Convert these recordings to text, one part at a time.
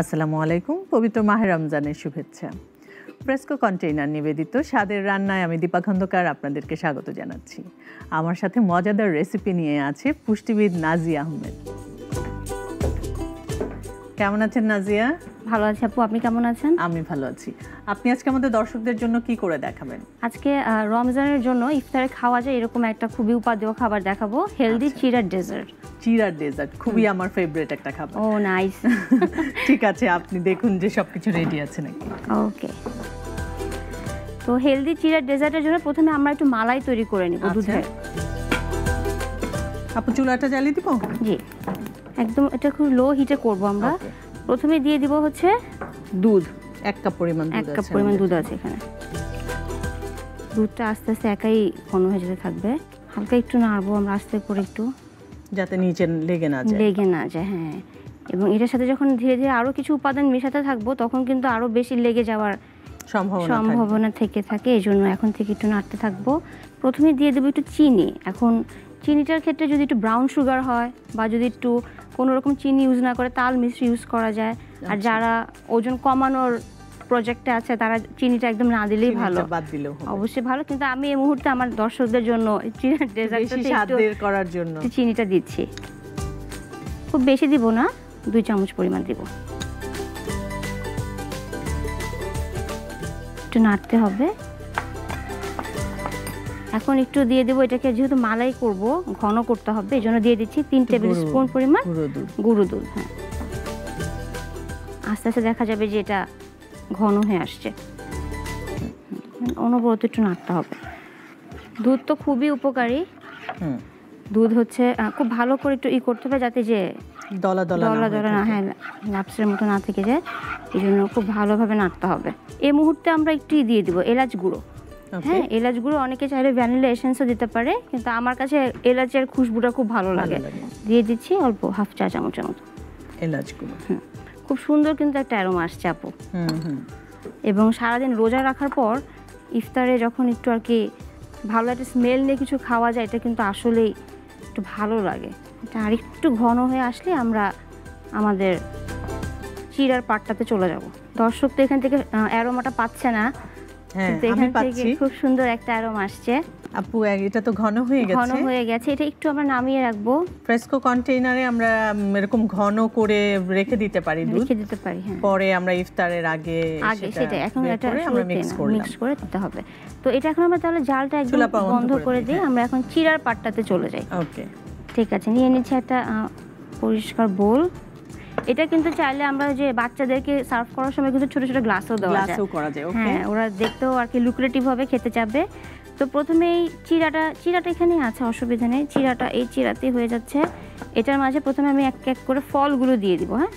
আসসালামু আলাইকুম, পবিত্র মাহে রমজানের শুভেচ্ছা। প্রেসকো কন্টেইনার নিবেদিত স্বাদের রান্নায় আমি দীপা খন্দকার আপনাদেরকে স্বাগত জানাচ্ছি। আমার সাথে মজাদার রেসিপি নিয়ে আছে পুষ্টিবিদ নাজিয়া আহমেদ। কেমন আছেন নাজিয়া? ভালো আছি আপু, আপনি কেমন আছেন? আমি ভালো আছি। আপনি আজকে আমাদের দর্শকদের জন্য কি করে দেখাবেন? আজকে রমজানের জন্য ইফতারে খাওয়া যায় এরকম একটা খুবই উপাদেয় খাবার দেখাবো, হেলদি চিরার ডেজার্ট। চিরার ডেজার্ট খুবই আমার ফেভারিট একটা খাবার। ও নাইস। ঠিক আছে, আপনি দেখুন যে সবকিছু রেডি আছে নাকি। ওকে, তো হেলদি চিরার ডেজার্টের জন্য প্রথমে আমরা একটু মালাই তৈরি করে নিব দুধের। আপু চুলাটা জ্বালিয়ে দিব? জি, একদম এটা খুব লো হিটে করব আমরা। প্রথমে দিয়ে দিব হচ্ছে দুধ, 1 কাপ পরিমাণ দুধ আছে। 1 কাপ পরিমাণ দুধ আছে এখানে। দুধটা আস্তে আস্তে একাই ঘন হয়ে যেতে থাকবে। হালকা একটু নাড়বো আমরা আস্তে করে একটু, যাতে নিচে লেগে না যায়। হ্যাঁ, এবং এটার সাথে যখন ধীরে ধীরে আরো কিছু উপাদান মেশাতে থাকবো তখন কিন্তু আরো বেশি লেগে যাওয়ার সম্ভাবনা থেকে থাকে। এই জন্য এখন থেকে একটু নাড়তে থাকবো। প্রথমে দিয়ে দেবো একটু চিনি। এখন চিনিটার ক্ষেত্রে যদি একটু ব্রাউন সুগার হয় বা যদি একটু কোনো রকম চিনি ইউজ না করে তাল মিশ্রি ইউজ করা যায়। আর যারা ওজন কমানোর প্রজেক্টে আছে তারা চিনিটা একদম না দিলেই ভালো, অবশ্যই ভালো। কিন্তু আমি এই মুহূর্তে আমার দর্শকদের জন্য চিনিটা দিচ্ছি। খুব বেশি দিব না, 2 চামচ পরিমাণ দিব। একটু নাড়তে হবে। এখন একটু দিয়ে দেবো, এটাকে যেহেতু মালাই করব ঘন করতে হবে এই জন্য দিয়ে দিচ্ছি 3 টেবিল স্পুন পরিমাণ গুঁড়ো দুধ। হ্যাঁ, আস্তে আস্তে দেখা যাবে যে এটা ঘন হয়ে আসছে। অনবরত একটু নাড়তে হবে। দুধ তো খুবই উপকারী। দুধ হচ্ছে খুব ভালো করে একটু করতে হবে যাতে যে দলা না, হ্যাঁ, লাপসের মতো না থেকে যায়। এই জন্য খুব ভালোভাবে নাড়তে হবে। এই মুহূর্তে আমরা একটু দিয়ে দিব এলাচ গুঁড়ো। হ্যাঁ, এলাচ গুঁড়ো অনেকে চাইলে ভ্যানিলা এসেন্সও দিতে পারে, কিন্তু আমার কাছে এলাচের খুশবুটা খুব ভালো লাগে। দিয়ে দিচ্ছি অল্প 1/2 চা চামচের মতো এলাচ গুঁড়ো। খুব সুন্দর কিন্তু একটা অ্যারোমা আসছে আপু। এবং সারাদিন রোজা রাখার পর ইফতারে যখন একটু আর কি ভালো একটা স্মেল নিয়ে কিছু খাওয়া যায় এটা কিন্তু আসলেই একটু ভালো লাগে। এটা আর একটু ঘন হয়ে আসলে আমরা আমাদের চিরার পাটটাতে চলে যাব। দর্শক তো এখান থেকে অ্যারোমাটা পাচ্ছে না, কিন্তু এখান থেকে খুব সুন্দর একটা অ্যারোমা আসছে। আপু এটা তো ঘন হয়ে গেছে। এটা একটু আমরা নামিয়ে রাখবো। প্রেসকো কন্টেইনারে আমরা এরকম ঘন করে রেখে দিতে পারি, হ্যাঁ। পরে আমরা ইফতারের আগে সেটা এখন এটা আমরা মিক্স করে দিতে হবে। তো এটা এখন আমরা তাহলে জালটা একদম বন্ধ করে দিই। আমরা এখন চিরার পাটটাতে চলে যাই। ওকে, ঠিক আছে। নিয়ে নিচ্ছি একটা পরিষ্কার বোল। এটা কিন্তু চাইলে আমরা যে বাচ্চাদেরকে সার্ভ করার সময় কিন্তু ছোট ছোট গ্লাসও দেওয়া যায়। হ্যাঁ, ওরা দেখতেও আর কি লুক্রেটিভ হবে, খেতে চাবে। তো প্রথমে এই চিরাটা এখানে আছে, অসুবিধা নেই। চিরাটা এই চিরাতেই হয়ে যাচ্ছে। এটার মাঝে প্রথমে আমি এক এক করে ফলগুলো দিয়ে দিব। হ্যাঁ,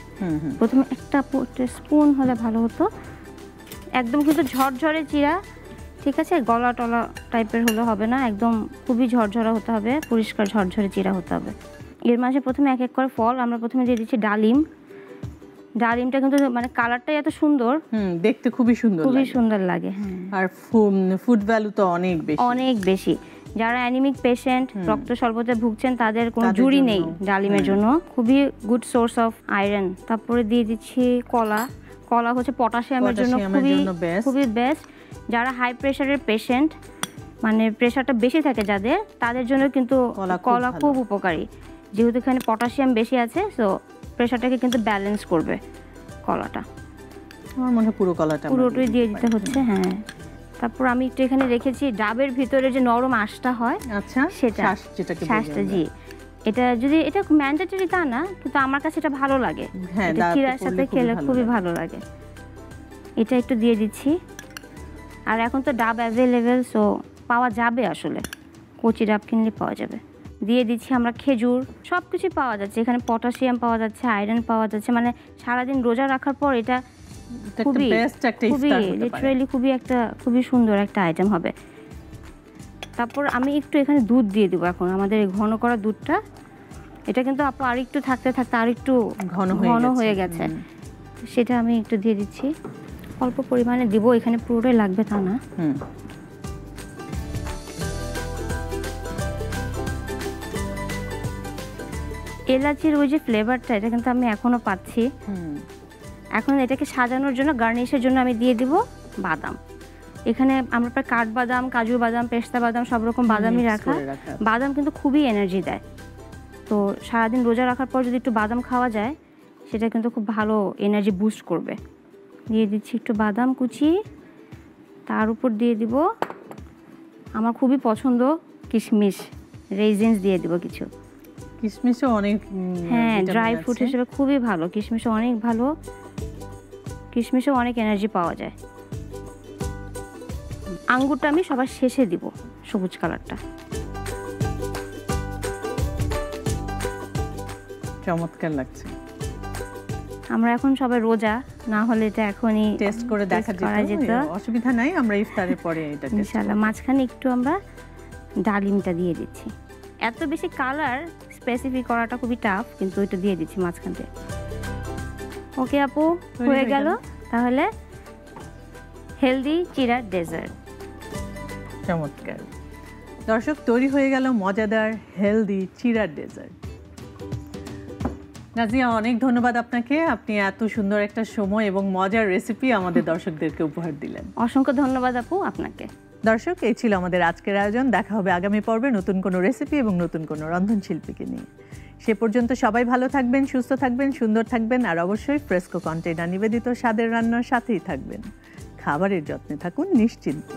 প্রথমে একটা স্পুন হলে ভালো হতো। একদম কিন্তু ঝরঝরে চিরা, ঠিক আছে? গলা টলা টাইপের হলে হবে না, একদম খুবই ঝরঝরা হতে হবে, পরিষ্কার ঝরঝরে চিরা হতে হবে। এর মাঝে প্রথমে এক এক করে ফল। আমরা প্রথমে দিয়ে দিচ্ছি ডালিম। ডালিমটা কিন্তু মানে কালারটাই এত সুন্দর, দেখতে খুবই সুন্দর লাগে। হ্যাঁ, আর ফুড ভ্যালু তো অনেক বেশি। যারা অ্যানিমিক পেশেন্ট, রক্ত স্বল্পতায় ভুগছেন তাদের কোনো জুড়ি নেই ডালিমের জন্য, খুবই গুড সোর্স অফ আয়রন। তারপরে দিয়ে দিচ্ছি কলা হচ্ছে পটাশিয়ামের জন্য খুবই বেস্ট। যারা হাই প্রেশারের পেশেন্ট, মানে প্রেশারটা বেশি থাকে যাদের, তাদের জন্য কিন্তু কলা খুব উপকারী, যেহেতু এখানে পটাশিয়াম বেশি আছে। সো প্রেশারটাকে কিন্তু ব্যালেন্স করবে কলাটা। আমার মনে হয় পুরোটাই দিয়ে দিতে হচ্ছে। হ্যাঁ, তারপর আমি একটু এখানে রেখেছি ডাবের ভিতরে যে নরম আঁশটা হয়, আচ্ছা, শ্বাসটা। জি, এটা ম্যান্ডেটরি তা না, কিন্তু আমার কাছে এটা ভালো লাগে। এটা চিরার সাথে খেলে খুবই ভালো লাগে। এটা একটু দিয়ে দিচ্ছি। আর এখন তো ডাব অ্যাভেলেবেল, সো পাওয়া যাবে, আসলে কচি ডাব কিনলে পাওয়া যাবে। দিয়ে দিচ্ছি আমরা খেজুর। সব কিছুই পাওয়া যাচ্ছে এখানে, পটাশিয়াম পাওয়া যাচ্ছে, আয়রন পাওয়া যাচ্ছে। মানে সারাদিন রোজা রাখার পর এটা খুবই সুন্দর একটা আইটেম হবে। তারপর আমি একটু এখানে দুধ দিয়ে দিব। এখন আমাদের এই ঘন করা দুধটা, এটা কিন্তু আপু আর একটু থাকতে আর একটু ঘন হয়ে গেছে। সেটা আমি একটু দিয়ে দিচ্ছি, অল্প পরিমাণে দিব, এখানে পুরোটাই লাগবে তা না। এলাচির ওই যে ফ্লেভারটা, এটা কিন্তু আমি এখনো পাচ্ছি। এখন এটাকে সাজানোর জন্য, গার্নিশের জন্য আমি দিয়ে দিব বাদাম। এখানে আমরা প্রায় কাঠবাদাম, কাজু বাদাম, পেস্তা বাদাম সব রকম বাদামই রাখা। বাদাম কিন্তু খুবই এনার্জি দেয়, তো সারাদিন রোজা রাখার পর যদি একটু বাদাম খাওয়া যায় সেটা কিন্তু খুব ভালো এনার্জি বুস্ট করবে। দিয়ে দিচ্ছি একটু বাদাম কুচি, তার উপর দিয়ে দিব আমার খুবই পছন্দ কিশমিশ, রেজিনস দিয়ে দিব কিছু। কিশমিশও অনেক, হ্যাঁ, ড্রাই ফ্রুট হিসেবে খুবই ভালো, কিশমিশও অনেক ভালো, কিশমিশও অনেক এনার্জি পাওয়া যায়। আঙ্গুরটা আমি সবার শেষে দিব, সবুজ কালারটা। চমৎকার লাগছে। আমরা এখন সবাই রোজা, না হলে এটা এখনই টেস্ট করে দেখা যেত, অসুবিধা নাই, আমরা ইফতারের পরে এটা ইনশাআল্লাহ। মাঝখানে একটু আমরা ডালিমটা দিয়ে দিচ্ছি। এত বেশি কালার স্পেসিফিক করাটা খুবই টাফ, কিন্তু এটা দিয়ে দিচ্ছি মাঝখান থেকে। ওকে আপু, হয়ে গেল তাহলে হেলদি চিরার ডেজার্ট। চমৎকার। দর্শক, তৈরি হয়ে গেল মজাদার হেলদি চিরার ডেজার্ট। নাজিয়া, অনেক ধন্যবাদ আপনাকে, আপনি এত সুন্দর একটা সময় এবং মজার রেসিপি আমাদের দর্শকদেরকে উপহার দিলেন। অসংখ্য ধন্যবাদ আপু আপনাকে। দর্শক, এই ছিল আমাদের আজকের আয়োজন। দেখা হবে আগামী পর্বে নতুন কোনো রেসিপি এবং নতুন কোনো রন্ধনশিল্পীকে নিয়ে। সে পর্যন্ত সবাই ভালো থাকবেন, সুস্থ থাকবেন, সুন্দর থাকবেন, আর অবশ্যই ফ্রেস্কো কন্টেইনার নিবেদিত স্বাদের রান্নার সাথেই থাকবেন। খাবারের যত্নে থাকুন নিশ্চিন্ত।